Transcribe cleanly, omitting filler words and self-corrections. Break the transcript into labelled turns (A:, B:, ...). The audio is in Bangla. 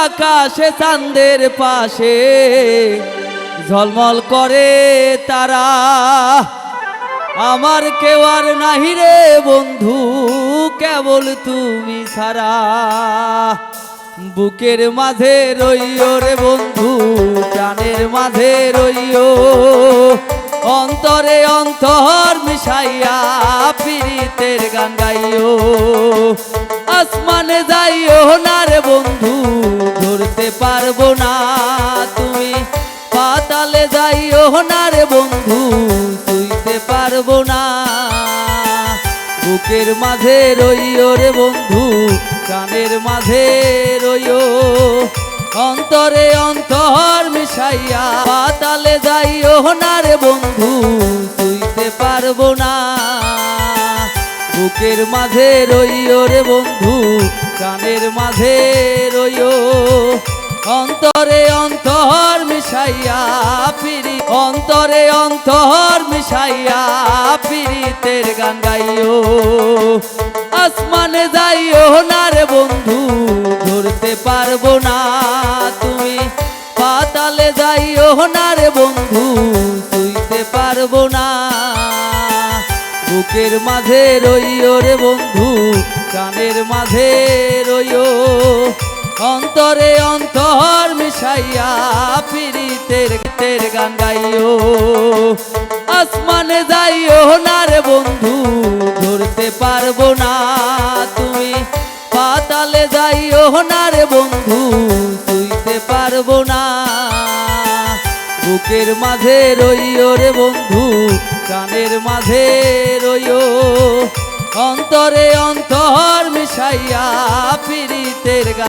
A: আকাশে চাঁদের পাশে ঝলমল করে তারা। আমার কেউ আর নাহি রে বন্ধু, কেবল তুমি ছাড়া। বুকের মাঝে রইও রে বন্ধু, প্রাণের মাঝে রইও, অন্তরে অন্তর মিশাইয়া পীড়িতের গান গাইও। আসমানে যাইও না রে বন্ধু, ধরতে পারবো না তুমি। পাতালে যাইও না রে বন্ধু, ছুঁইতে পারবো না। বুকের মাঝে রইও রে বন্ধু, কানের মাঝে রইও, অন্তরে অন্তর মিশাইয়া। পাতালে যাইও না রে বন্ধু, ছুঁইতে পারবো না। বুকের মাঝে রইও রে বন্ধু, কানের মাঝে রইও, অন্তরে অন্তর মিশাইয়া পিরি। অন্তরে অন্তর মিশাইয়া পীড়িতের গান গাইও। আসমানে যাইও না রে বন্ধু, ধরতে পারবো না তুমি। পাতালে যাইও না রে বন্ধু, ছুঁইতে পারবো না। বুকের মাঝে রইও রে বন্ধু, কানের মাঝে রইও, অন্তরে অন্তর মিশাইয়া পীড়িতের গান গাইও। আসমানে যাইও না রে বন্ধু, ধরতে পারবো না তুমি। পাতালে যাইও না রে বন্ধু, ছুঁইতে পারবো না। বুকের মাঝে রইও রে বন্ধু, কানের মাঝে রইও, অন্তরে অন্তর মিশাইয়া পীড়িতের গান।